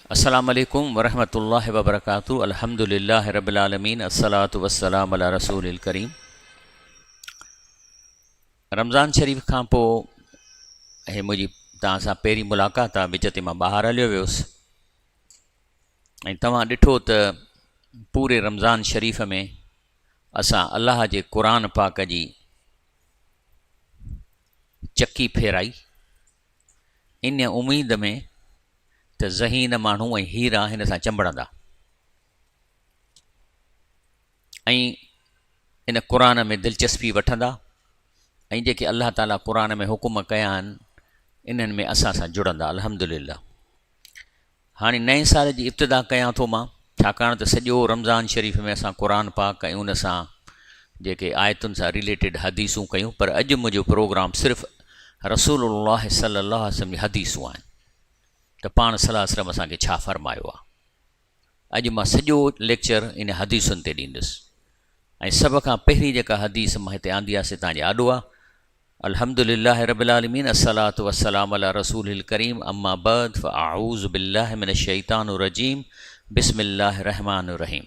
अस्सलामु अलैकुम वरहमतुल्लाहि वबरकातुहू। अल्हम्दुलिल्लाहि रब्बिल आलमीन, अस्सलातु वस्सलामु अला रसूलिल करीम। रमज़ान शरीफ़ खां पोइ हे मुंहिंजी तव्हां सां पहिरीं मुलाक़ात आहे। विच ते मां ॿाहिरि हलियो वियुसि ऐं तव्हां ॾिठो त पूरे रमज़ान शरीफ़ में असां अल्लाह जे क़ुरान पाक जी चकी फेराई इन उम्मीद में त ज़हीन माण्हू ऐं हीरा हिन सां चंबड़ंदा ऐं इन क़ुरान में दिलचस्पी वठंदा ऐं जेके अल्लाह ताला क़ुरान में हुकुम कया आहिनि इन्हनि में असां सां जुड़ंदा। अल्हम्दुलिल्लाह। हाणे नए साल जी इब्तिदा कयां थो मां, छाकाणि त सॼो रमज़ान शरीफ़ में असां क़ुरान पाक ऐं उन सां जेके आयतुनि सां रिलेटेड हदीसूं कयूं, पर अॼु मुंहिंजो प्रोग्राम सिर्फ़ु रसूलुल्लाह सल्लल्लाहु अलैहि वसल्लम जी हदीसूं आहिनि त पाण सल्लल्लाहु अलैहि वसल्लम असांखे छा फ़रमायो आहे। अॼु मां सॼो लेक्चर इन हदीसुनि ते ॾींदुसि ऐं सभ खां पहिरीं जेका हदीस मां हिते आंदी आहे से तव्हांजे आॾो आहे। अल्हम्दुलिल्लाहि रब्बिल आलमीन, अस्सलातु वस्सलामु अला रसूलिल करीम, अम्मा बअद फ़अऊज़ु बिल्लाहि मिनश शैतानिर रजीम, बिस्मिल्लाहिर रहमानिर रहीम।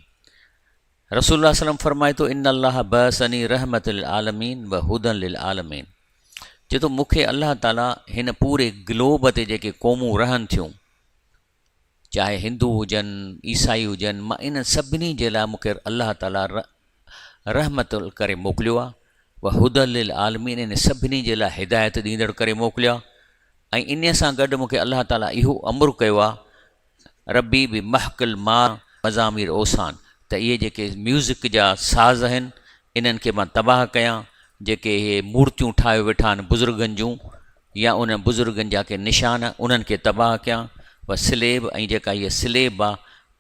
रसूलुल्लाह सल्लल्लाहु अलैहि वसल्लम फरमाए थो, इन्नल्लाह बअसनी रहमतुल आलमीन व हुदन लिल आलमीन। चए थो मूंखे अल्लाह ताला हिन पूरे ग्लोब ते जेके क़ौमूं रहनि थियूं, चाहे हिंदू हुजनि ईसाई हुजनि, मां इन सभिनी जे लाइ मूंखे अल्लाह ताला रहमत करे मोकिलियो आहे। व हुदन लिल आलमीन, इन सभिनी जे लाइ हिदायत ॾींदड़ करे मोकिलियो आहे। ऐं इन सां गॾु मूंखे अल्लाह ताला इहो अमरु कयो आहे, रबी बि महकिल मां मज़ामीर ओसान, त इहे जेके म्यूज़िक जा साज़ आहिनि इन्हनि खे मां तबाह कयां। जेके इहे मूर्तियूं ठाहे वेठा आहिनि बुज़ुर्गनि जूं या उन बुज़ुर्गनि जा के निशान, उन्हनि खे तबाह कयां। व स्लेब, ऐं जेका इहा स्लेब आहे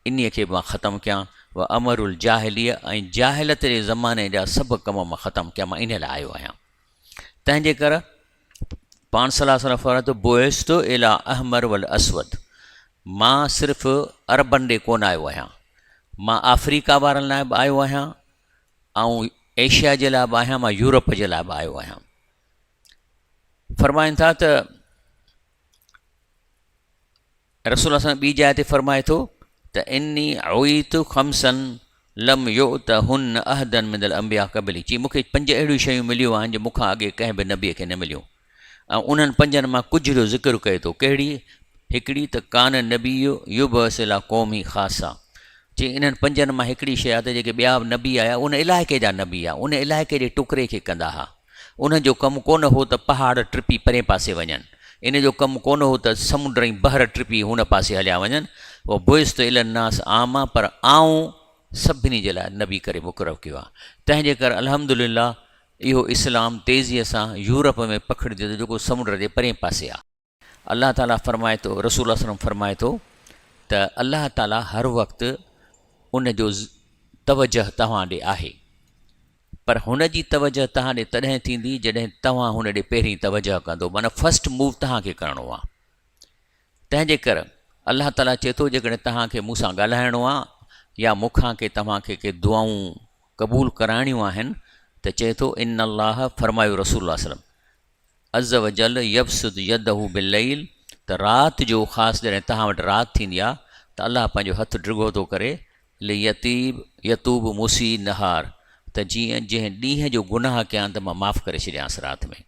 इन्हीअ खे मां ख़तमु कयां। व अमरुल जाहिलिया, ऐं जाहिलत जे ज़माने जा सभु कम मां ख़तमु कयां। मां इन लाइ आयो आहियां। तंहिंजे करे पाण सल्लल्लाहु अलैहि वसल्लम फरमायो, बुइस्तु इला अहमर वल असवद, मां सिर्फ़ु अरबनि ॾे कोन आयो आहियां, मां अफ्रीका वारनि लाइ बि आयो आहियां ऐं एशिया जे लाइ बि आहियां, मां यूरोप जे लाइ बि आयो आहियां। फरमाइनि था त रसूल असां ॿी जाइ ते फरमाए थो त इन्नी उईतु खमसन लम युत हुन अहदन मिनल अंबिया क़बली। चई मूंखे 5 अहिड़ियूं शयूं मिलियूं आहिनि जो मूंखां अॻे कंहिं बि नबीअ खे न मिलियूं, ऐं उन्हनि 5 मां कुझु जो ज़िक्र कयो थो। कहिड़ी? हिकिड़ी त कान नबी युबअसिला क़ौमी ख़ासा। चई इन्हनि 5 मां हिकिड़ी शइ आहे त जेके ॿिया नबी आया उन इलाइक़े जा नबी आहे, उन इलाइक़े जे टुकड़े खे कंदा हुआ। उन जो कमु कोन हो त पहाड़ टिपी परे पासे वञनि, इन जो कमु कोन हो त समुंड ऐं बहर टिपी हुन पासे हलिया वञनि। उहो बुइस्त इलन्नास आमा, पर आऊं सभिनी जे लाइ नबी करे मुक़ररु कयो आहे। तंहिंजे करे अल्हम्दुलिल्लाह इहो इस्लाम तेज़ीअ सां यूरोप में पखिड़िजे थो, जेको समुंड जे परे पासे आहे। अल्लाह ताला फरमाए थो, रसूल सल्लल्लाहु अलैहि वसल्लम फरमाए थो त अल्लाह ताला हर वक़्तु उन जो तवजह तव्हां ॾे आहे, पर हुन जी तवजह तव्हां ॾे तॾहिं थींदी जॾहिं तव्हां हुन ॾे पहिरीं तवजह कंदो, माना फस्ट मूव तव्हांखे करिणो आहे। तंहिंजे करे अल्लाह ताला चए थो, जेकॾहिं तव्हांखे मूंसां ॻाल्हाइणो आहे या मूंखां के तव्हांखे के दुआऊं क़बूल कराइणियूं आहिनि त चए थो, इन्नल्लाह फरमायो रसूलुल्लाह सल्लल्लाहु अलैहि वसल्लम, अज़्ज़ व जल यब्सुद यदहु बिल्लैल, त राति जो ख़ासि जॾहिं तव्हां वटि राति थींदी आहे त अल्लाह पंहिंजो हथु ड्रिघो थो करे, यतूब मुसी नहार, त जीअं जंहिं ॾींहं जो गुनाह कयां त मां माफ़ु करे छॾियांसि राति में।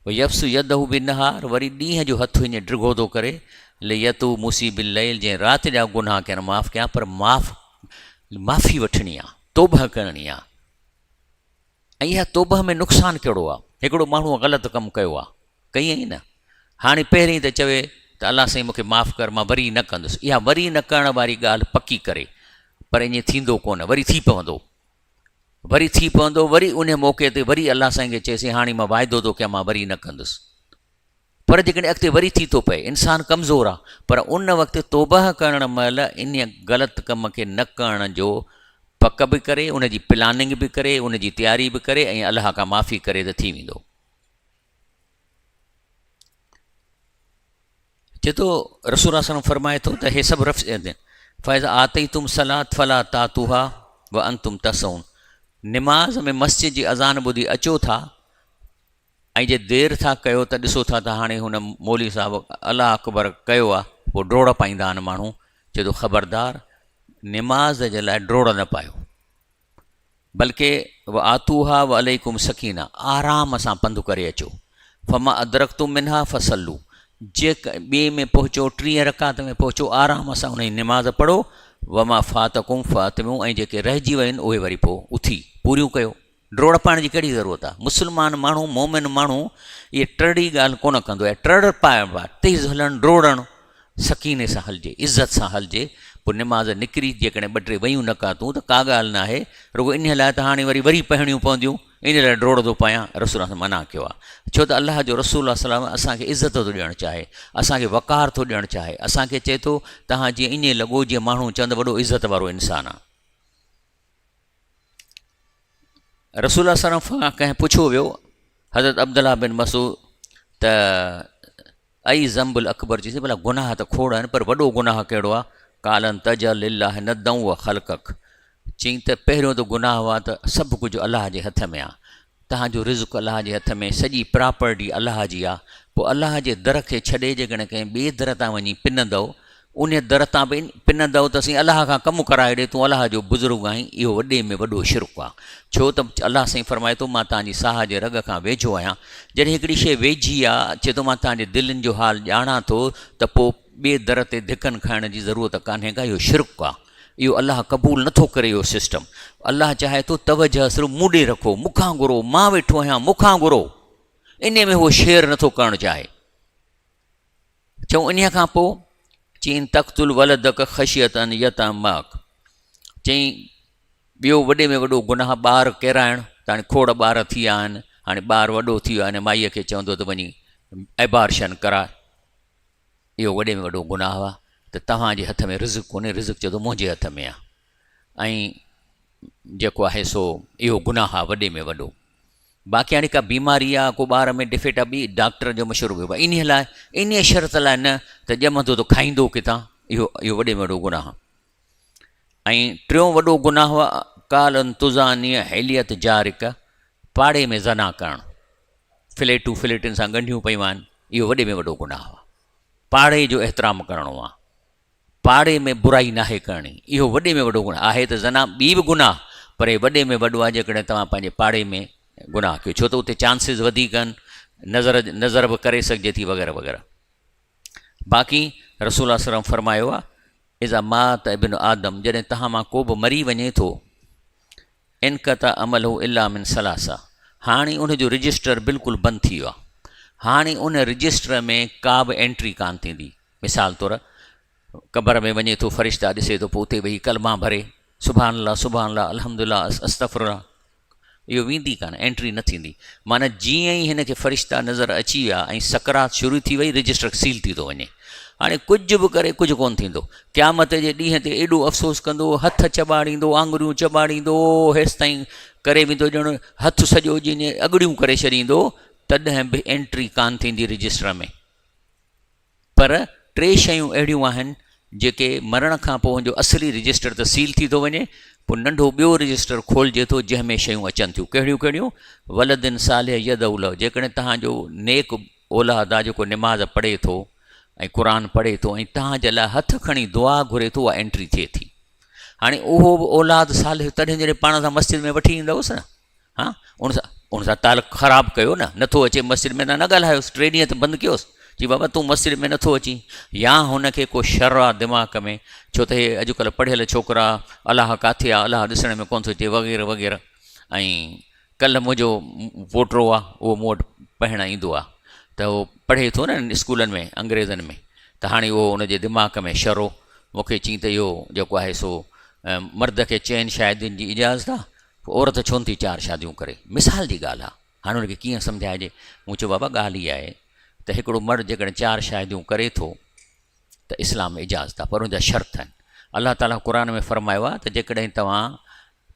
यब्सु यदहु बि नहार, वरी ॾींहं जो हथु हीअं ड्रिघो थो करे, यतू मुसी बिल्लैल, जंहिं राति जा गुनाह कया माफ़ु कयां, पर माफ़ी वठणी आहे, तौबह करणी आहे। ऐं इहा तौबह में नुक़सानु कहिड़ो आहे? हिकिड़ो माण्हू ग़लति कमु कयो आहे, कईं न, हाणे पहिरीं त चवे त अल्लाह साईं मूंखे माफ़ु कर, मां वरी न कंदुसि। इहा वरी न करण वारी ॻाल्हि पकी करे, पर ईअं थींदो कोन, वरी थी पवंदो, वरी उन मौक़े ते वरी अल्लाह साईं खे चएसि हाणे मां वाइदो थो कयां, मां वरी न कंदुसि। पर जेकॾहिं अॻिते वरी थी थो पए, इंसानु कमज़ोर आहे, पर उन वक़्तु तौबह करण महिल इन ग़लति कम खे न करण जो पक बि करे, उन जी प्लानिंग बि करे, उन जी तयारी बि करे, ऐं अल्लाह खां माफ़ी करे त थी वेंदो। चए थो रसूल सल्लल्लाहु फरमाए थो त हे सभु फैज़ आतई तुम सलात फला तातुहा व अंतुम तसऊन। निमाज़ में मस्जिद जी अज़ान ॿुधी अचो था ऐं जे देरि था कयो त ॾिसो था त हाणे हुन मौली साहिबु अलाह अकबर कयो आहे, पोइ डोड़ पाईंदा आहिनि माण्हू, चए थो ख़बरदार निमाज़ जे लाइ ड्रोड़ न पायो, बल्कि व आतूहा व अलैकुम सकीना, आराम सां पंधु करे अचो। फमा अदरकतुम मिनहा फसलू, जे ॿिए में पहुचो 30 रकात में पहुचो आराम सां उन जी निमाज़ पढ़ो। वमा फातकुम फातिमू, ऐं जेके रहिजी वियूं आहिनि उहे वरी पोइ उथी पूरियूं कयो। ड्रोड़ पाइण जी कहिड़ी ज़रूरत आहे? मुस्लमान माण्हू मोमिन माण्हू इहे टड़ी ॻाल्हि कोन कंदो आहे। टड़ पाइणु आहे, तेज़ हलणु, ड्रोड़णु, सकीने सां हलिजे, इज़त सां हलिजे। पोइ निमाज़ निकिरी जेकॾहिं 2-3 वयूं नकातूं त का ॻाल्हि न आहे, रुगो इन लाइ त हाणे वरी पढ़णियूं पवंदियूं, इन लाइ ड्रोड़ थो पायां। रसूल सां मना कयो आहे, छो त अलाह जो रसूल सलाम असांखे इज़त थो ॾियणु चाहे, असांखे वक़ार थो ॾियणु चाहे। असांखे चए थो तव्हां जीअं ईअं लॻो जीअं माण्हू चवंदो वॾो इज़त वारो इंसानु आहे। रसूल सलाम खां कंहिं पुछियो वियो, हज़रत अब्दुल्ला बिन मसूद, त आई ज़म्बुल अकबर, चईसि भला गुनाह त खोड़ आहिनि, पर वॾो गुनाह कहिड़ो आहे? कालन तजल लिल्लाह नदऊं व ख़लक़क, चई त पहिरियों त गुनाह हुआ त सभु कुझु अलाह जे हथ में आहे, तव्हांजो रिज़्क़ अलाह जे हथ में, सॼी प्रॉपर्टी अलाह जी आहे। पोइ अलाह जे दर खे छॾे जेकॾहिं कंहिं ॿिए दर तां वञी पिनंदव, उन दर तां बि पिनंदव त असीं अलाह खां कमु कराए ॾे, तूं अलाह जो बुज़ुर्ग आहीं, इहो वॾे में वॾो शिरक आहे। छो त अलाह साईं फरमाए थो मां तव्हांजी साह जे रग खां वेझो आहियां। जॾहिं हिकिड़ी शइ वेझी आहे, चए थो मां तव्हांजे दिलनि जो हाल ॼाणा थो, त पोइ ॿिए दर ते धिकनि खाइण जी ज़रूरत कान्हे का, इहो शिरक आहे। इहो अलाह क़बूल नथो करे इहो सिस्टम। अलाह चाहे थो तवजह सिर्फ़ु मूं ॾे रखो, मूंखां घुरो, मां वेठो आहियां मूंखां घुरो, इन में उहो शेर नथो करणु चाहे। चऊं इन खां पोइ चईं तख़्तुल वलदक ख़शियतन यतमाक, चईं ॿियो वॾे में वॾो गुनाह ॿार किराइणु। त हाणे खोड़ ॿार थी विया आहिनि, हाणे ॿारु वॾो थी वियो आहे, माईअ खे चवंदो त वञी एबार्शन कराए, इहो वॾे में वॾो गुनाह आहे। त तव्हांजे हथ में रिज़्क़ कोन्हे, रिज़्क़ चए थो मुंहिंजे हथ में आहे, ऐं जेको आहे सो इहो गुनाह आहे वॾे में वॾो। बाक़ी हाणे का बीमारी आहे, को ॿार में डिफेक्ट आहे, ॿी डॉक्टर जो मशवरो कयो, इन लाइ इन शर्त लाइ न त ॼमंदो त खाईंदो किथां, इहो वॾे में वॾो गुनाह। ऐं टियों वॾो गुनाह कालन तुज़ानी हैलियत जारिक, पाड़े में ज़ना करणु, फ्लेटुनि सां ॻंढियूं पयूं आहिनि, इहो वॾे में वॾो गुनाह आहे। पाड़े जो एतिराम करिणो आहे, पाड़े में बुराई नाहे करणी, इहो वॾे में वॾो गुनाह आहे। त ज़ना ॿी बि गुनाह, पर हे वॾे में वॾो आहे जेकॾहिं तव्हां पंहिंजे पाड़े में गुनाह कयो, छो त उते चांसिस वधीक आहिनि, नज़र बि करे सघिजे थी वग़ैरह वग़ैरह। बाक़ी रसूल सल्लल्लाहु फरमायो आहे इज़ा मात इब्न आदम, जॾहिं तव्हां मां को बि मरी वञे थो, इनकता अमल हो इल्ला मिन सलासा, हाणे उनजो रजिस्टर बिल्कुलु बंदि थी वियो आहे। हाणे उन रजिस्टर में का बि एंट्री कान थींदी। मिसाल तौरु क़बर में वञे थो, फ़रिश्ता ॾिसे थो, पोइ उते वेही कलमा भरे सुभान अल्लाह अल्हम्दुलिल्लाह अस्तग़फिरुल्लाह, इहो वेंदी कान, एंट्री न थींदी। माना जीअं ई हिन खे फ़रिश्ता नज़र अची विया ऐं सकरात शुरू थी वई, रजिस्टर सील थी थो वञे। हाणे कुझु बि करे कुझु कोन थींदो। क़यामत जे ॾींहं ते एॾो अफ़सोस कंदो, हथ चॿाड़ींदो, आङुरियूं चॿाड़ींदो, हेसि ताईं करे वेंदो ॼण हथु सॼो जीअं अॻड़ियूं करे छॾींदो, तॾहिं बि एंट्री कान थींदी रजिस्टर में। पर 3 शयूं अहिड़ियूं आहिनि जेके मरण खां पोइ जो असली रजिस्टर त सील थी थो वञे, पोइ नंढो ॿियो रजिस्टर खोलिजे थो जंहिंमें शयूं अचनि थियूं। कहिड़ियूं कहिड़ियूं? वलदिन सालिह यदउल, जेकॾहिं तव्हांजो नेक औलाद आहे जेको निमाज़ पढ़े थो ऐं क़ुर पढ़े थो ऐं तव्हांजे लाइ हथु खणी दुआ घुरे थो, उहा एंट्री थिए थी। हाणे उहो बि औलाद सालिह तॾहिं जॾहिं पाण सां मस्जिद में वठी ईंदवसि न, हा उन सां तालुक़ ख़राबु कयो न, नथो अचे मस्जिद में, न ॻाल्हायोसि, 3 ॾींहं त बंदि कयोसि, जी बाबा तूं मस्जिद में नथो अची, या हुनखे को शर आहे दिमाग़ में, छो त हे अॼुकल्ह पढ़ियल छोकिरा अलाह काथे आहे, अलाह ॾिसण में कोन थो अचे वग़ैरह वग़ैरह। ऐं कल्ह मुंहिंजो पोटो आहे, उहो मूं वटि पढ़णु ईंदो आहे, त उहो पढ़े थो न स्कूलनि में अंग्रेज़नि में, त हाणे उहो उनजे दिमाग़ में शरो, मूंखे चई त इहो जेको आहे सो मर्द खे चइनि शादियुनि जी इजाज़त आहे, औरत छो न थी 4 शादियूं करे। मिसाल जी ॻाल्हि आहे, हाणे हुनखे कीअं सम्झाइजे? मूं चयो बाबा ॻाल्हि इहा आहे त हिकिड़ो मर्द जेकॾहिं 4 शादियूं करे थो त इस्लाम में इजाज़त आहे, पर उनजा शर्त आहिनि। अलाह ताला क़ुर में फरमायो आहे त जेकॾहिं तव्हां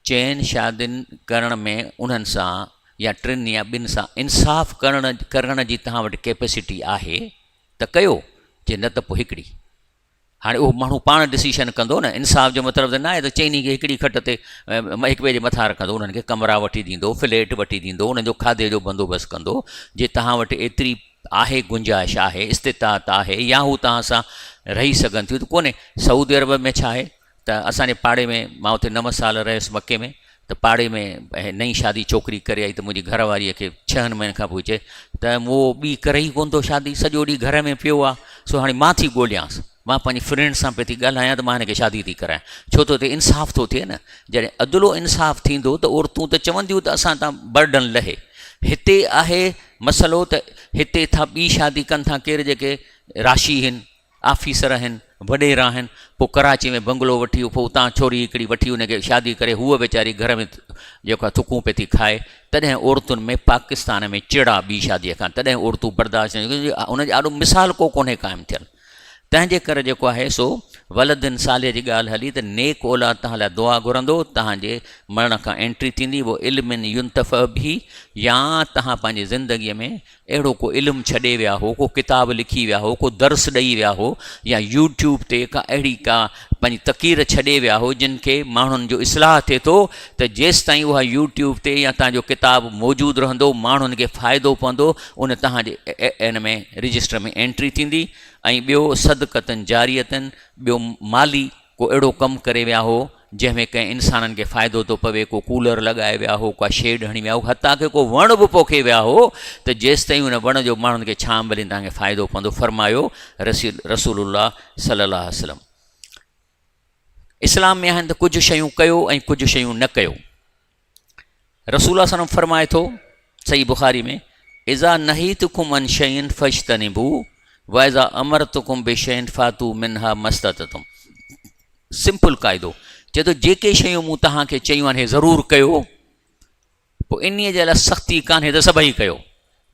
4 शादियुनि करण में उन्हनि सां या 3 या 2 सां इंसाफ़ करण जी तव्हां वटि कैपेसिटी आहे त कयो, जे न त पोइ हिकिड़ी। हाणे उहो माण्हू पाण डिसीशन कंदो न, इंसाफ़ जो मतिलबु त न आहे त चइनी खे हिकिड़ी खट ते हिक ॿिए जे मथां रखंदो, उन्हनि खे कमरा वठी ॾींदो, फ्लैट वठी ॾींदो, उन्हनि जो खाधे जो बंदोबस्तु कंदो। जे तव्हां वटि एतिरी आहे गुंजाइश आहे, इस्तिताअत आहे, या हू तव्हां सां रही सघनि थियूं त कोन्हे। सऊदी अरब में छा आहे त असांजे पाड़े में, मां उते 9 साल रहियुसि मके में, त पाड़े में नई शादी छोकिरी करे आई त मुंहिंजी घरवारीअ खे 6 महीननि खां पोइ चए त उहो ॿी करे ई कोन थो शादी, सॼो ॾींहुं घर में पियो आहे, सो हाणे मां थी ॻोल्हियांसि, मां पंहिंजी फ्रेंड सां पई थी ॻाल्हायां त मां हिनखे शादी थी करायां, छो त हिते इंसाफ़ थो थिए न। जॾहिं अदलो इंसाफ़ थींदो त औरतूं त चवंदियूं त असां तां बर्डन लहे। हिते आहे मसइलो त हिते था ॿी शादी कनि था केरु जेके राशी आहिनि, आफ़ीसर आहिनि, वॾेरा आहिनि, पोइ कराची में बंगलो वठी, पोइ उतां छोरी हिकिड़ी वठी उनखे शादी करे, हूअ वेचारी घर में जेको आहे थुकूं पे थी खाए, तॾहिं औरतुनि में पाकिस्तान में चिड़ा ॿी शादीअ खां, तॾहिं औरतूं बर्दाश्त, उनजो ॾाढो मिसाल को कोन्हे क़ाइमु थियलु। तंहिंजे करे जेको आहे सो वलदिन साले जी ॻाल्हि हली त नेक औलाद तव्हां लाइ दुआ घुरंदो, तव्हांजे मरण खां एंट्री थींदी, वो इल्मिन युंतफ़ बि, या तव्हां पंहिंजी ज़िंदगीअ में अहिड़ो को इल्मु छॾे विया हो, को किताब लिखी विया हो, को दर्स ॾेई विया हो, या यूट्यूब ते का अहिड़ी का पंहिंजी तक़ीर छॾे विया हो जिन खे माण्हुनि जो इस्लाह थिए थो, त जेसि ताईं उहा यूट्यूब ते या तव्हांजो किताब मौजूदु रहंदो, माण्हुनि खे फ़ाइदो पवंदो, उन तव्हांजे इन में रजिस्टर में एंट्री थींदी। ऐं ॿियो सदक़तन जारियतन, ॿियो माली को अहिड़ो कमु करे विया हो जंहिंमें कंहिं इंसाननि खे फ़ाइदो थो पवे, को कूलर लॻाए विया हो, का शेड हणी विया हो, हता के को वण बि पोखे विया हो, त जेसि ताईं उन वण जो माण्हुनि खे छां मिले तव्हांखे फ़ाइदो पवंदो, फरमायो रसूलुल्लाह सल्लल्लाहु अलैहि वसल्लम। इस्लाम में आहिनि त कुझु शयूं कयो ऐं कुझु शयूं न कयो। रसूल सल्लल्लाहु फरमाए थो सही बुखारी में, इज़ा नहीतुकुम अन शयइन फज्तनिबू वइज़ा अमरतुकुम बिशयइन फातू मिनहा मस्ततुम। सिंपल क़ाइदो, चए थो जेके शयूं मूं तव्हांखे चयूं आहिनि ज़रूरु कयो, पोइ इन्हीअ जे लाइ सख़्ती कान्हे त सभई कयो,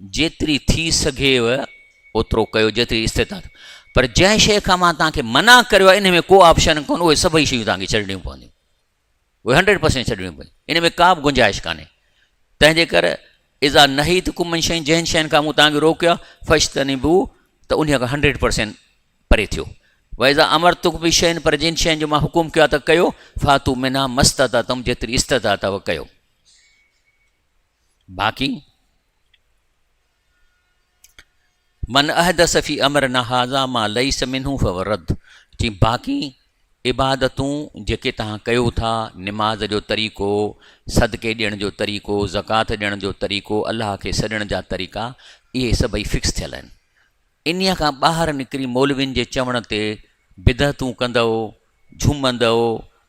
जेतिरी थी सघेव ओतिरो कयो, जेतिरी इस्तिताअत। पर जंहिं शइ खां मां तव्हांखे मना करियो आहे इन में को ऑप्शन कोन्हे, उहे सभई शयूं तव्हांखे छॾणियूं पवंदियूं, उहे 100% छॾणियूं पवंदियूं, इन में का बि गुंजाइश कान्हे। तंहिंजे करे इज़ा नहीतुकुम अन शयइन, जंहिं शयुनि खां मूं तव्हांखे रोकियो आहे, फज्तनिबू, त उन खां 100% परे थियो। वइज़ा अमरतुकुम बिशयइन, पर जिन शयुनि जो मां हुकुम कयो आहे त कयो, फातू मिनहा मस्ततुम, जेतिरी इस्तिताअत अथव कयो। बाक़ी मन अहदस फी अमरना हाज़ा मा लैस मिन्हु फहुव रद्द, जी बाक़ी इबादतूं जेके तव्हां कयो था, निमाज़ जो तरीक़ो, सदके ॾियण जो तरीक़ो, ज़कात ॾियण जो तरीक़ो, अलाह खे सॾण जा तरीक़ा, इहे सभई फिक्स थियल आहिनि। इन्हीअ खां ॿाहिरि निकिरी मौलवियुनि जे चवण ते बिदअतूं कंदव, झूमंदव,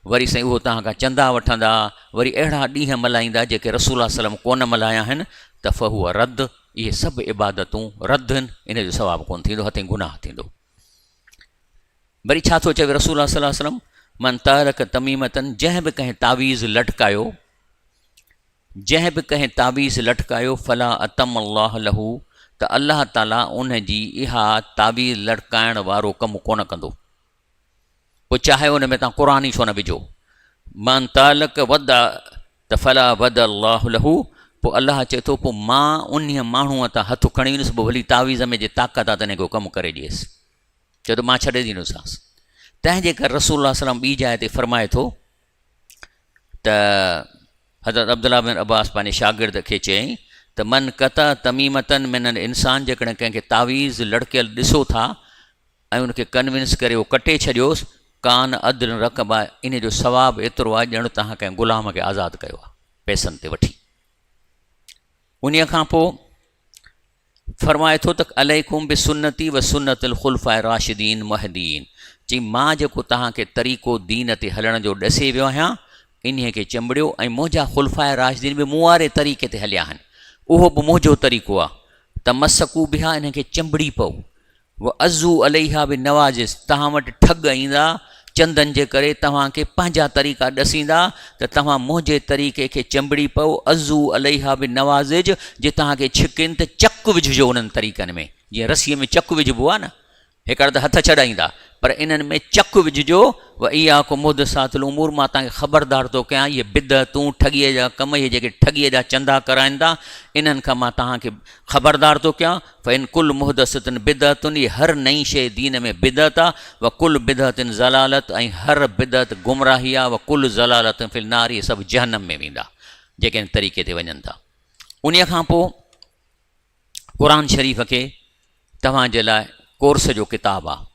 वरी साईं उहो तव्हां खां चंदा वठंदा, वरी अहिड़ा ॾींहं मल्हाईंदा जेके रसूल सल्लम कोन मल्हाया आहिनि, त फहुव रद्द, इहे सभु इबादतूं रद्द आहिनि, इन जो सवाबु कोन थींदो, हथे गुनाह थींदो। वरी छा थो चवे रसूल सल्लम, मन तारक तमीमतन, जंहिं बि कंहिं तावीज़ लटकायो, जंहिं बि कंहिं तावीज़ लटकायो, फला अतम अल्लाह लहू, त अल्लाह ताला उन जी इहा तावीज़ लटकाइण वारो कमु कोन कंदो। पोइ चाहे उन में तव्हां क़ुरान ई छो न विझो, मन तालक वदा त फला वद अल्लाह लहू, पोइ अल्लाह चए थो पोइ मां उन माण्हूअ तां हथु खणी वेंदुसि, पोइ भली तावीज़ में जे ताक़त आहे त हिन खे कमु करे ॾिएसि, चए थो मां छॾे ॾींदोसांसि। तंहिंजे करे रसूल सल्लम ॿी जाइ ते फरमाए थो त हज़रत अब्दुल्लाह बिन अब्बास पंहिंजे शागिर्द खे चयईं त मन कता तमीमतन मिनल इंसान, जेकॾहिं कंहिंखे तावीज़ लड़कियल ॾिसो था ऐं उनखे कन्विंस करे उहो कटे छॾियोसि, कान अदल रक़बा, इन जो सवाबु एतिरो आहे ॼण तव्हां कंहिं ग़ुलाम खे आज़ादु कयो आहे पैसनि ते वठी। उन खां पोइ फरमाए थो त अलैकुम बि सुन्नती व सुन्नतिल खुलफाए राशिदीन महदीन, चई मां जेको तव्हांखे तरीक़ो दीन ते हलण जो ॾसे वियो आहियां, इन्हीअ खे चंबड़ियो, ऐं मुंहिंजा खुलफाए राशिदीन बि मूं वारे तरीक़े ते हलिया आहिनि, उहो बि मुंहिंजो तरीक़ो आहे, त मसकू बि आहे, इन्हनि खे चंबड़ी पओ, व अज़ू अलैहा बि नवाज़िस, तव्हां वटि ठग ईंदा चंदनि जे करे, तव्हांखे पंहिंजा तरीक़ा ॾसींदा, त तव्हां मुंहिंजे तरीक़े खे चंबड़ी पओ, अज़ू अलैहा बि नवाज़िज, जे तव्हांखे छिकिन त चक विझिजो उन्हनि तरीक़नि में, जीअं रसीअ में चक विझिबो आहे न, हिकिड़ा त हथ छॾाईंदा, पर इन्हनि में चक विझिजो। व इहा को मुहदसातुल उमूर, मां तव्हांखे ख़बरदार थो कयां, इहे बिदअतूं ठगीअ जा कम, इहे जेके ठगीअ जा चंदा कराइनि था, इन्हनि खां मां तव्हांखे ख़बरदार थो कयां। फ़इन कुल मुहदसतुन बिदअतुन, इहे हर नई शइ दीन में बिदअत आहे, व कुल बिदअतिन ज़लालत, ऐं हर बिदअत गुमराही आहे, व कुल ज़लालत फिल नार, इहे सभु जहन्नम में वेंदा जेके इन तरीक़े ते वञनि था। उन खां पोइ क़ुरान शरीफ़ खे तव्हांजे लाइ कोर्स जो किताबु आहे,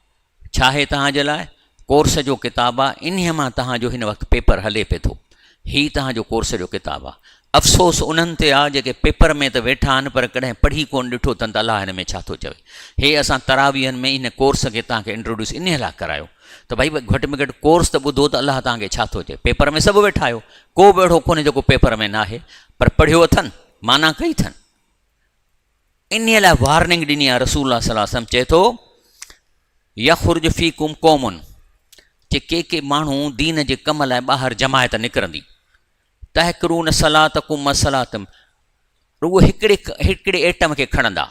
छा आहे तव्हांजे लाइ? कोर्स जो किताबु आहे, इन्हीअ मां तव्हांजो हिन वक़्तु पेपर हले पिए थो। हीउ तव्हांजो कोर्स जो किताबु आहे। अफ़सोस उन्हनि ते आहे जेके पेपर में त वेठा आहिनि पर कॾहिं पढ़ी कोन ॾिठो अथनि त अलाह हिन में छा थो चवे। हे असां तरावीहनि में इन कोर्स खे तव्हांखे इंट्रोड्यूस इन लाइ करायो त भई घटि में घटि कोर्स त ॿुधो त अलाह तव्हांखे छा थो चए। पेपर में सभु वेठा आहियो, को बि अहिड़ो कोन्हे जेको पेपर में न आहे, पर पढ़ियो अथनि, माना कई अथनि। इन लाइ वार्निंग ॾिनी आहे रसूल सल्लल्लाहु अलैहि वसल्लम। चए थो यख़ुरुज फ़ीकुम क़ौमुन, के माण्हू दीन जे कम लाइ ॿाहिरि जमायत निकिरंदी। तहकरून सलातकुम सलातम, रुगो हिकिड़े एटम खे खणंदा।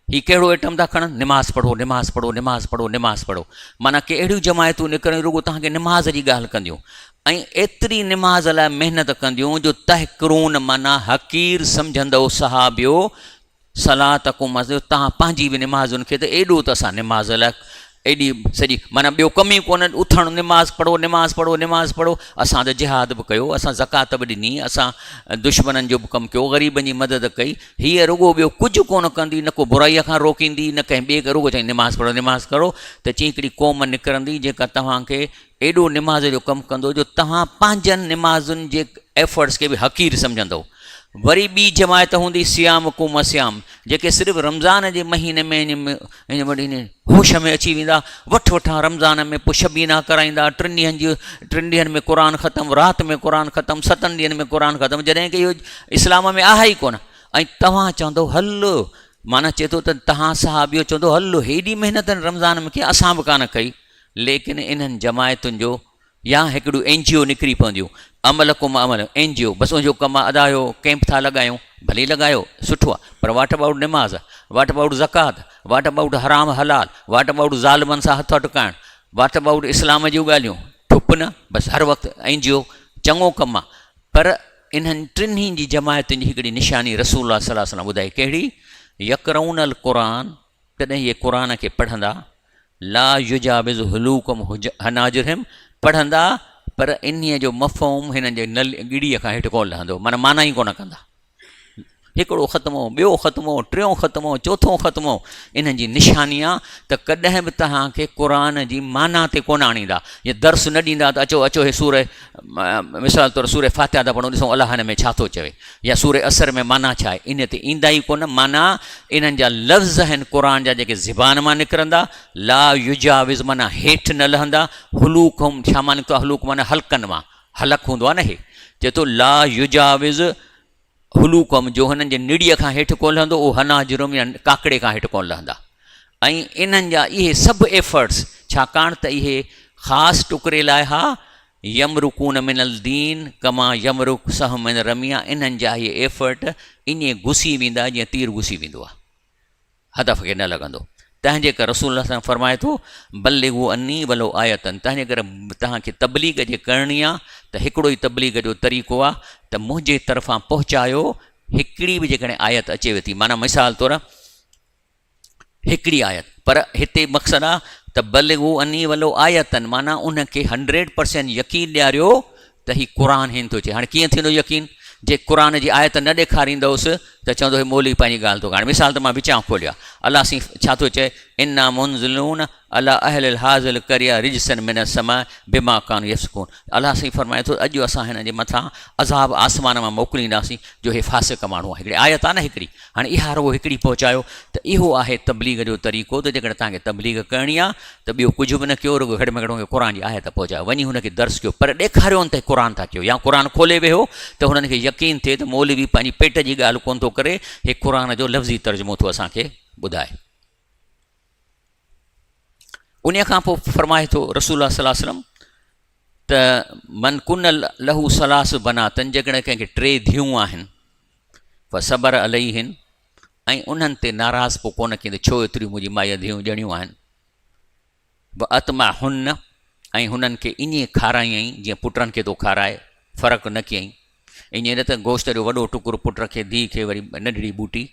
हीउ कहिड़ो एटम था खणनि? निमाज़ पढ़ो, निमाज़ पढ़ो, निमाज़ पढ़ो, निमाज़ पढ़ो। माना के अहिड़ियूं जमायतूं निकिरनि रुगो तव्हांखे निमाज़ जी ॻाल्हि कंदियूं ऐं एतिरी निमाज़ लाइ महिनत कंदियूं जो तहकरून माना हक़ीर सम्झंदो सहाबियो सलातकुम, तव्हां पंहिंजी बि निमाज़ुनि खे त एॾो त असां निमाज़ लाइ एॾी सॼी माना ॿियो कम ई कोन्हे, उथणु निमाज़ पढ़ो, निमाज़ पढ़ो, निमाज़ पढ़ो। असां त जिहाद बि कयो, असां ज़कात बि ॾिनी, असां दुश्मननि जो बि कमु कयो, ग़रीबनि जी मदद कई। हीअ रुगो ॿियो कुझु कोन कंदी, न को बुराईअ खां रोकींदी, न कंहिं ॿिए खे रुगो चई निमाज़ पढ़ो, निमाज़ करो। त चई हिकिड़ी क़ौम निकिरंदी जेका तव्हांखे एॾो निमाज़ जो कमु कंदो जो तव्हां पंहिंजनि निमाज़ुनि जे एफर्ट्स खे बि हक़ीर सम्झंदो। वरी ॿी जमायत हूंदी सियाम कुम सियाम, जेके सिर्फ़ु रमज़ान जे महीने में हिन वॾी होश में अची वेंदा, वठां रमज़ान में पोइ शबीना कराईंदा, 3 ॾींहंनि में क़ुर ख़तमु, राति में क़ुर ख़तमु, 7 ॾींहंनि में क़ुर ख़तमु, जॾहिं की इहो इस्लाम में आहे ई कोन। ऐं तव्हां चवंदो हलो, माना चए थो त तव्हां सहाबियो चवंदो हलो हेॾी महिनत रमज़ान में की असां बि कान कई। लेकिन इन्हनि जमायतुनि जो या हिकिड़ियूं NGO निकिरी पवंदियूं, अमल कुम अमल NGO, बसि उनजो कमु अदायो, कैंप था लॻायूं, भली लॻायो सुठो आहे, पर वाट अबाउट निमाज़, वाट अबाउट ज़कात, वाट अबाउट हराम हलाल, वाट अबाउट ज़ालिमनि सां हथ टुकाइण, वाट अबाउट इस्लाम जूं ॻाल्हियूं ठुप न, बसि हर वक़्तु NGO चङो कमु आहे। पर इन्हनि टिनी जी जमायतुनि जी हिकिड़ी निशानी रसूल सल्लल्लाहु अलैहि वसल्लम ॿुधाई, कहिड़ी? यक़रऊनल क़ुर, तॾहिं इहे क़ुर खे पढ़ंदा, ला युजाबिज़ हुलूकुम हनाजिरहिम, पढ़ंदा पर इन्हीअ जो मफ़हूम हिननि जे ॻिड़ीअ खां हेठि कोन लहंदो, माना ई कोन कंदा। हिकिड़ो ख़तमो, ॿियो ख़तमो, टियों ख़तमो, चोथों ख़तमो, इन्हनि जी निशानी आहे त कॾहिं बि तव्हांखे क़ुर जी माना ते कोन आणींदा। या दर्स न ॾींदा त अचो अचो हे सूर, मिसाल तौरु सूर फ़ातिहा था पढ़ूं, ॾिसूं अलाह हिन में छा थो चवे, या सूर असर में माना छा आहे, इन ते ईंदा ई कोन। माना इन्हनि जा लफ़्ज़ आहिनि क़ुर जा जेके ज़बान मां निकिरंदा, ला युजाविज़ माना हेठि न लहंदा, हुलूकुम छा माना निकितो आहे? हलूक माना हल्कनि मां, हलक हूंदो आहे न। हे चए थो ला युजाविज़ हुलूकुम, जो हिननि जे निड़ीअ खां हेठि कोन लहंदो, उहो हनाजुरुम या काकड़े खां हेठि कोन लहंदा। ऐं इन्हनि जा इहे सभु एफर्ट्स, छाकाणि त इहे ख़ासि टुकड़े लाइ हा, यमरुकून मिनल दीन कमा यमरुक सहम मिन रमिया, इन्हनि जा इहे एफर्ट ईअं घुसी वेंदा जीअं तीर घुसी वेंदो आहे, हदफ़ खे न लॻंदो। तंहिंजे करे रसूल सां फरमाए थो बल्लिगू अन्नी वलो आयतन, तंहिंजे करे तव्हांखे तबलीग जे करणी आहे त हिकिड़ो ई तबलीग जो तरीक़ो आहे त मुंहिंजे तरफ़ां पहुचायो हिकिड़ी बि जेकॾहिं आयत अचेव थी, माना मिसाल तौरु हिकिड़ी आयत, पर हिते मक़सदु आहे त बल्लिगू अन्नी वलो आयतन, माना उनखे 100% यकीन ॾियारियो त हीउ क़ुर हिन थो चए। हाणे कीअं थींदो यकीन? जे क़ुर जी आयत न ॾेखारींदुसि त चवंदो हे मौलवी पंहिंजी ॻाल्हि थो। हाणे मिसाल त मां विचां खोलिया, अलाह सी छा थो चए, इन्ना मुनज़िलून अला अहलिल हाज़िल करिया रिजसन मिन समा बिमा कान यफ़्सकून। अलाह सी फरमाए थो अॼु असां हिन जे मथां अज़ाब आसमान मां मोकिलींदासीं जो हे फासिक माण्हू आहे। हिकिड़ी आयत आहे न हिकिड़ी, हाणे इहा रुगो हिकिड़ी पहुचायो त इहो आहे तबलीग जो तरीक़ो। त जेकॾहिं तव्हांखे तबलीग करणी आहे त ॿियो कुझु बि न कयो, रुगो घटि में घटि क़ुर जी आयत पहुचायो, वञी हुनखे दर्स कयो, पर ॾेखारियो न त क़ुर था कयो, या क़ुर खोले वेहो त हुननि खे यकीन थिए त मौलवी पंहिंजी पेट जी ॻाल्हि कोन थो करे, हे क़ुर जो लफ़्ज़ी तर्जुमो थो असांखे ॿुधाए। उन खां पोइ फरमाए थो रसूल सल्लल्लाहु अलैहि वसल्लम त मन कुन लहू सलास बनातन, जेकॾहिं कंहिंखे 3 धीअरूं आहिनि, फ़सबर अलैहिन, ऐं उन्हनि ते नाराज़ पोइ कोन कंदे, छो एतिरियूं मुंहिंजी माईअ धीअरूं ॼणियूं आहिनि, अतमा हुन, ऐं हुननि खे ईअं खारायईं जीअं पुटनि खे थो खाराए, फ़र्क़ु न कयईं, ईअं न त गोश्त जो वॾो टुकुरु पुट खे, धीउ खे वरी नंढड़ी बूटी,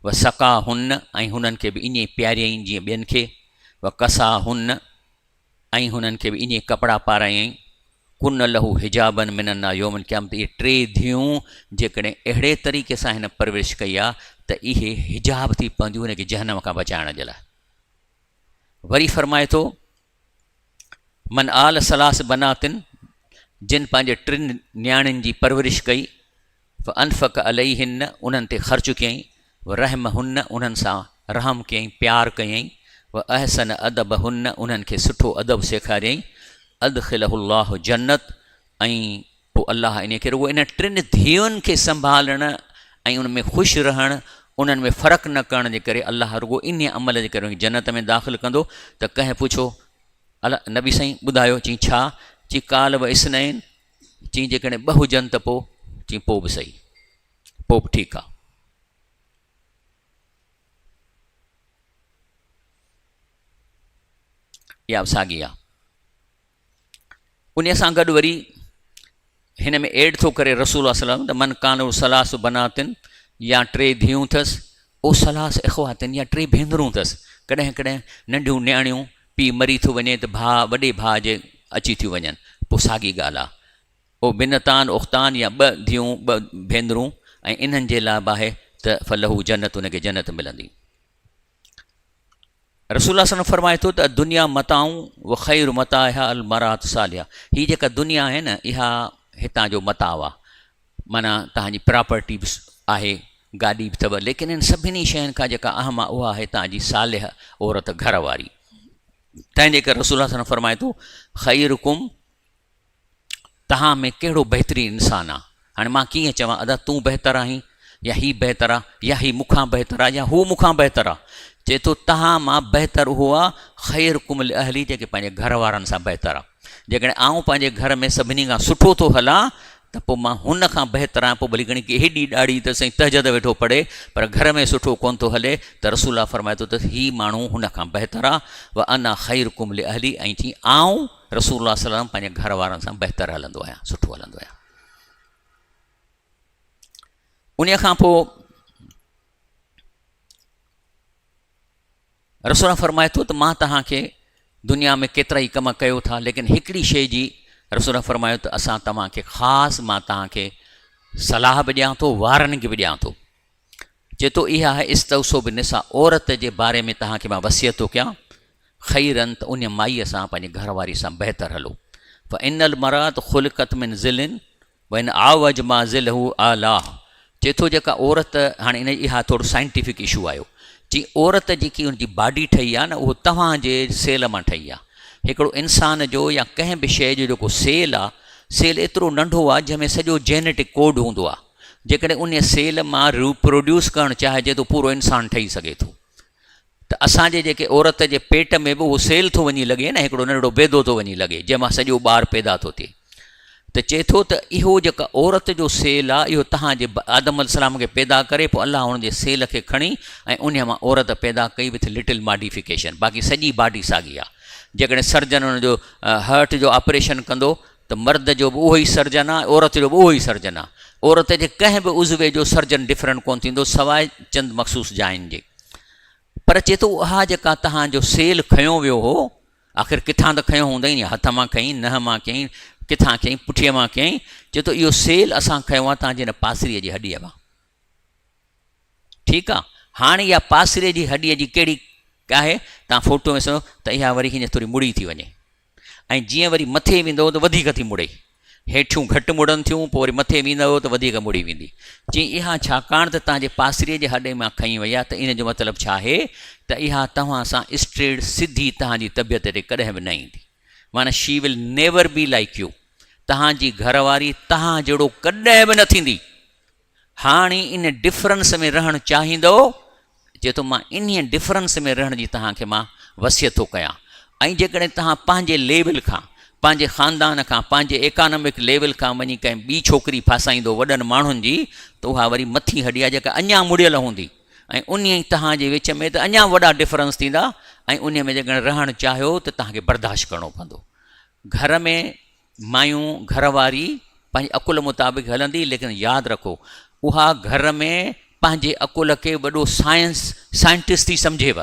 व सका हुन, ऐं हुननि खे बि ईअं प्यारियईं जीअं ॿियनि खे, व कसा हुन, ऐं हुननि खे बि ईअं कपिड़ा पारायईं, कुन लहू हिजाबन मिनन्ना योमन क़यामत। इहे 3 धीअरूं जेकॾहिं अहिड़े तरीक़े सां हिन परवरिश कई आहे त इहे हिजाब थी पवंदियूं हुनखे जहन्नम खां बचाइण जे लाइ। वरी फरमाए थो मन आल सलास बनातिन, जिन पंहिंजे टिनि न्याणियुनि जी परवरिश कई, व अनफ़क अलैहिन, उन्हनि ते ख़र्चु कयईं, व रहम हुन, उन्हनि सां रहम कयईं, प्यारु कयईं, व अहसन अदब हुन, उन्हनि खे सुठो अदब सेखारियईं, अदखिलहुल्लाहु जन्नत, ऐं पोइ अलाह इन खे रुॻो इन टिनि धीअरुनि खे संभालण ऐं उन में ख़ुशि रहणु, उन्हनि में फ़र्क़ु न करण जे करे अलाह रुॻो इन अमल जे करे जन्नत में दाख़िल कंदो। त कंहिं पुछो अला नबी साईं ॿुधायो, चई छा? चई काल व इसनैन, चई जेकॾहिं ॿ हुजनि त पोइ, चई पोइ बि सही, पोइ बि ठीकु आहे। इहा बि साॻी आहे। उन सां गॾु वरी हिन में एड थो करे रसूल सलाम त मन कान सलास बनातिन, या टे धीअरूं अथसि, ओ सलास इख़्वातिन, या टे भेनरूं अथसि। कॾहिं कॾहिं नंढियूं न्याणियूं, पीउ मरी थो वञे त भाउ वॾे भाउ जे अची थियूं वञनि, पोइ साॻी ॻाल्हि आहे। ओ बिनतान उख़्तान, या ॿ धीअरूं ॿ भेनरूं, ऐं इन्हनि जे लाइ बि आहे त फलहू जन्नत, उनखे जन्नत मिलंदी। रसूल सल्लल्लाहु अलैहि वसल्लम फरमाए थो त दुनिया मताऊं व ख़ैरु मताहा अल मरात सालिहा, हीअ जेका दुनिया आहे न, इहा हितां जो मताउ आहे, माना तव्हांजी प्रॉपर्टी बि आहे, गाॾी बि अथव, लेकिन इन सभिनी शयुनि खां जेका अहम आहे उहा आहे तव्हांजी सालिह औरत, घर वारी। तंहिंजे करे रसूल सल्लल्लाहु अलैहि वसल्लम फरमाए थो ख़ैरुकुम, तव्हां में कहिड़ो बहितरीनु इंसानु आहे। हाणे मां कीअं चवां, अदा तूं बहितर आहीं, या हीउ बहितर आहे, या हीउ मूंखां बहितर आहे, या हू मूंखां बहितर आहे। चए थो तव्हां मां बहितर उहो आहे ख़ैरुकुम लिअहली, जेके पंहिंजे घर वारनि सां बहितर आहे। जेकॾहिं आउं पंहिंजे घर में सभिनी खां सुठो थो हलां त पोइ मां हुन खां बहितर आहियां। पोइ भली घणी की हेॾी ॾाढी त साईं तहजद वेठो पढ़े, पर घर में सुठो कोन थो हले, त रसूल फरमाए थो त हीउ माण्हू हुन खां बहितर आहे। व अना ख़ैरुकुम लिअहली, ऐं चई आउं रसूल सल्लल्लाहु अलैहि वसल्लम पंहिंजे घर वारनि सां बहितर हलंदो आहियां, सुठो हलंदो आहियां। उन खां पोइ रसूल फरमाए थो त मां तव्हांखे दुनिया में केतिरा ई कम कयो था, लेकिन हिकिड़ी शइ जी रसूल फरमायो त असां तव्हांखे ख़ासि, मां तव्हांखे सलाह बि ॾियां थो, वारनि खे बि ॾियां थो। चए थो इहा आहे इस्तौसो बिनिसा, औरत जे बारे में तव्हांखे मां वसियत थो कयां, ख़ैरन, त उन माईअ सां, पंहिंजे घरवारी सां बहितर हलो। फ इनल मरात ख़ुलिक़त मिन ज़िलिन व इन आवज मां ज़िलहू आला। चए थो जेका औरत, हाणे इन इहा थोरो साइंटिफिक इशू आयो, जी औरत जेकी उनजी बॉडी ठही आहे न, उहो तव्हांजे सेल मां ठही आहे। हिकिड़ो इंसान जो या कंहिं बि शइ जो जेको सेल आहे, सेल एतिरो नंढो आहे जंहिंमें सॼो जेनेटिक कोड हूंदो आहे। जेकॾहिं उन सेल मां रिप्रोड्यूस करणु चाहिजे त पूरो इंसानु ठही सघे थो। त असांजे जेके औरत जे पेट में बि उहो सेल थो वञी लॻे न, हिकिड़ो नंढड़ो बेदो थो वञी लॻे, जंहिंमां सॼो ॿारु पैदा थो थिए। त चए थो त इहो जेका औरत जो सेल आहे, इहो तव्हांजे आदम अलैहिस्सलाम खे पैदा करे, पोइ अलाह हुनजे सेल खे खणी ऐं उन मां औरत पैदा कई विथ लिटिल मॉडिफिकेशन। बाक़ी सॼी बॉडी साॻी आहे। जेकॾहिं सर्जन हुनजो हार्ट जो ऑपरेशन कंदो त मर्द जो बि उहो ई सर्जन आहे, औरत जो बि उहो ई सर्जन आहे। औरत जे कंहिं बि उज़वे जो सर्जन डिफरेंट कोन थींदो, सवाइ चंद मख़सूस जायुनि जे। पर चए थो उहा जेका तव्हांजो सेल खयों वियो हो, आख़िर किथां त खयों हूंदई नी, हथ मां खईं, नह मां कयईं, किथां कयईं, पुठीअ मां कयईं। चए थो इहो सेल असां खयों आहे तव्हांजे हिन पासरीअ जी हॾीअ मां। ठीकु आहे, हाणे इहा पासरीअ जी हॾीअ जी कहिड़ी आहे, तव्हां फोटो में ॾिसो त इहा वरी हीअं थोरी मुड़ी थी वञे, ऐं जीअं वरी मथे वेंदो त वधीक थी मुड़े। हेठियूं घटि मुड़नि थियूं, पोइ वरी मथे वेंदव त वधीक मुड़ी वेंदी। चई इहा छाकाणि त तव्हांजे पासरीअ जे हॾे मां खई वई आहे, त इन जो मतिलबु छा आहे त इहा तव्हां सां स्ट्रेट सिधी तव्हांजी तबियत ते कॾहिं बि न ईंदी। माना she will never be like U, तव्हांजी घरवारी तव्हां जहिड़ो कॾहिं बि न थींदी। हाणे इन डिफरेंस में रहणु चाहींदो, चए थो मां इन डिफरेंस में रहण जी तव्हांखे मां वसियत थो कयां। ऐं जेकॾहिं तव्हां पंहिंजे लेवल खां, पंहिंजे ख़ानदान खां, पंहिंजे इकानमिक लेवल खां वञी कंहिं ॿी छोकिरी फासाईंदो वॾनि माण्हुनि जी, त उहा वरी मथी हॾी आहे जेका अञा मुड़ियल हूंदी, ऐं उन ई तव्हांजे विच में त अञा वॾा डिफरेंस थींदा। ऐं उन में जेकॾहिं रहणु चाहियो त तव्हांखे बर्दाश्त करिणो पवंदो। घर में मायूं, घरवारी पंहिंजे अकुल मुताबिक़ हलंदी, लेकिन यादि रखो उहा घर में पंहिंजे अकुल खे वॾो साइंटिस्ट थी सम्झेव।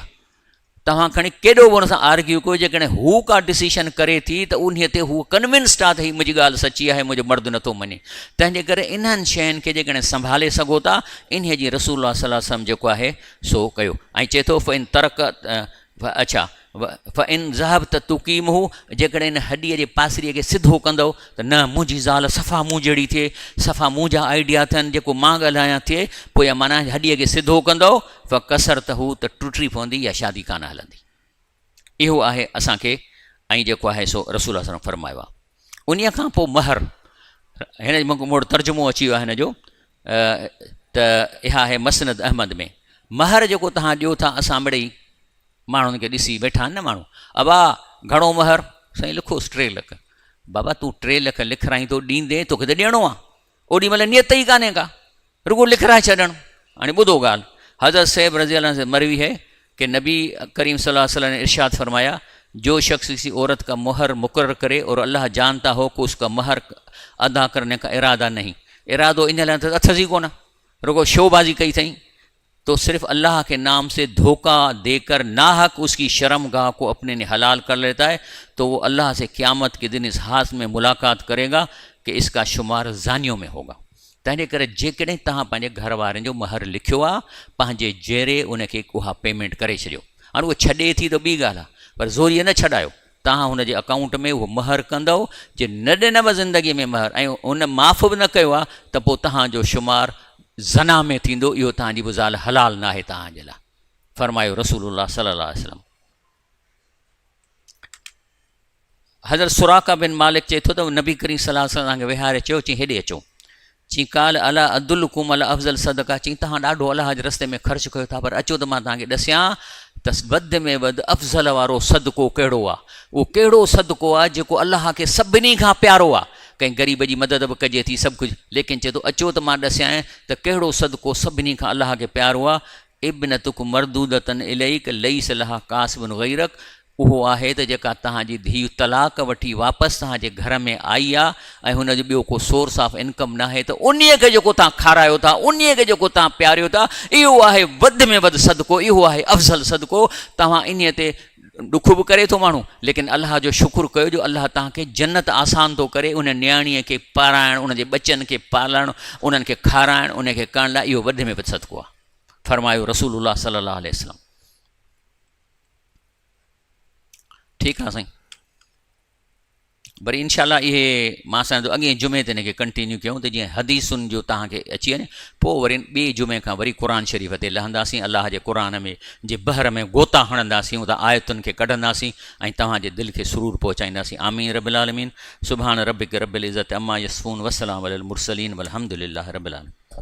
तव्हां खणी केॾो बि हुन सां आर्ग्यू कयो, जेकॾहिं हू का डिसीशन करे थी त उन ते हू कन्विंस्ड आहे त हीअ मुंहिंजी ॻाल्हि सची आहे, मुंहिंजो मर्द नथो मञे। तंहिंजे करे इन्हनि शयुनि खे जेकॾहिं संभाले सघो था, इन जी रसूल सल्लल्लाहु अलैहि वसल्लम जेको आहे सो कयो। ऐं चए थो फ़इन तरक, अच्छा फ इन ज़हब त तुकीम हू, जेकॾहिं हिन हॾीअ जे पासरीअ खे सिधो कंदव त न मुंहिंजी ज़ाल सफ़ा मूं जहिड़ी थिए, सफ़ा मूं जा आइडिया थियनि, जेको मां ॻाल्हायां थिए, पोइ या माना हॾीअ खे सिधो कंदव फ कसर त हू त टुटी पवंदी या शादी कान हलंदी। इहो आहे असांखे ऐं जेको आहे सो रसूल सल्लल्लाहु अलैहि वसल्लम फरमायो आहे। उन खां पोइ महर, हिन मोड़ तर्जुमो अची वियो आहे हिन जो, त इहा आहे मसनद अहमद में। महर जेको तव्हां ॾियो था, असां मिड़ई माण्हुनि खे ॾिसी वेठा आहिनि न माण्हू, अबा घणो महर, साईं लिखोसि 3 लख। बाबा तूं 3 लख लिखाराईंदो ॾींदे, तोखे त ॾियणो आहे, ओॾी महिल नियत ई कान्हे का, रुगो लिखाए छॾणु। हाणे ॿुधो ॻाल्हि, हज़रत सैब रज़ी अल्लाह से मरवी है कि नबी करीम सल्लल्लाहु अलैहि वसल्लम ने इरशाद फरमाया, जो शख्स किसी औरत का मोहर मुकर्रर करे और अल्लाह जानता हो कि उसका महर अदा करने का इरादा नहीं, इरादो इन लाइ त अथसि ई कोन, रुगो शोबाजी कई अथई, तो सिर्फ अल्लाह के नाम से धोखा देकर नाहक उसकी शर्मगाह को अपने ने हलाल कर लेता है, तो वो अल्लाह से क़यामत के दिन इस हाथ में मुलाकात करेगा कि इसका शुमार ज़ानियों में होगा। तंहिंजे करे जेकॾहिं तव्हां पंहिंजे घर वारनि जो महर लिखियो आहे, पंहिंजे जहिड़े उनखे उहा पेमेंट करे छॾियो। हाणे उहो छॾे थी त ॿी ॻाल्हि आहे, पर ज़ोरीअ न छॾायो, तव्हां हुनजे अकाउंट में उहो महर कंदव, जे न ॾिनव ज़िंदगीअ में महर ऐं उन माफ़ बि न कयो आहे, त पोइ तव्हांजो शुमार ज़ना में थींदो, इहो तव्हांजी बि ज़ाल हलाल न आहे तव्हांजे लाइ, फरमायो रसूलुल्लाह सल्लल्लाहु अलैहि वसल्लम। हज़रत सुराका बिन मालिक चए थो त नबी करीम सल्लल्लाहु अलैहि वसल्लम खे विहारे चयो, चई हेॾे अचो, चई काल अला अदुलकुम अला अफ़ज़ल सदका, चई तव्हां ॾाढो अलाह जे रस्ते में ख़र्च कयो था, पर अचो त मां तव्हांखे ॾसियां त वधि में वधि अफ़ज़ल वारो सदको कहिड़ो आहे। उहो कहिड़ो सदको आहे जेको अलाह खे सभिनी खां प्यारो आहे। कंहिं ग़रीब जी मदद बि कजे थी सभु कुझु, लेकिन चए थो अचो त मां ॾसियां त कहिड़ो सदको सभिनी खां अलाह खे प्यारो आहे। इब्नतुक मरदूदतन इलैक लैस लहा कासिबुन गैरक, उहो आहे त जेका तव्हांजी धीउ तलाक वठी वापसि तव्हांजे घर में आई आहे ऐं हुनजो ॿियो को सोर्स ऑफ इनकम न आहे, त उन खे जेको तव्हां खारायो था, उन खे जेको तव्हां प्यारियो था, इहो आहे वधि में वधि सदको, इहो आहे अफ़ज़ल सदको। तव्हां इन ते ॾुख बि करे थो माण्हू, लेकिन अलाह जो शुक्र कयो जो अलाह तव्हांखे जन्नत आसान थो करे, उन नियाणीअ खे पाराइणु, उनजे बचनि खे पालणु, उन्हनि खे खाराइणु, उनखे करण लाइ इहो वधि में वधि सदको आहे, फरमायो रसूलुल्लाह सल्लल्लाहु अलैहि वसल्लम। ठीकु आहे साईं, वरी इनशाला इहे मां असांजो अॻे जुमे ते हिनखे कंटिन्यू कयूं, त जीअं हदीसुनि जो तव्हांखे अची वञे, पोइ वरी ॿिए जुमे खां वरी क़ुर शरीफ़ ते लहंदासीं, अलाह जे क़ुर में जे बहर में गोता हणंदासीं, उता आयतुनि खे कढंदासीं ऐं तव्हांजे दिलि खे सुरूर पहुचाईंदासीं। आमीन रब्बिल आलमीन। सुभान रब्बिक रब्बिल इज़्ज़ति अम्मा यसिफ़ून, वस्सलामु अलल मुरसलीन, वल्हम्दुलिल्लाहि रब्बिल आलमीन।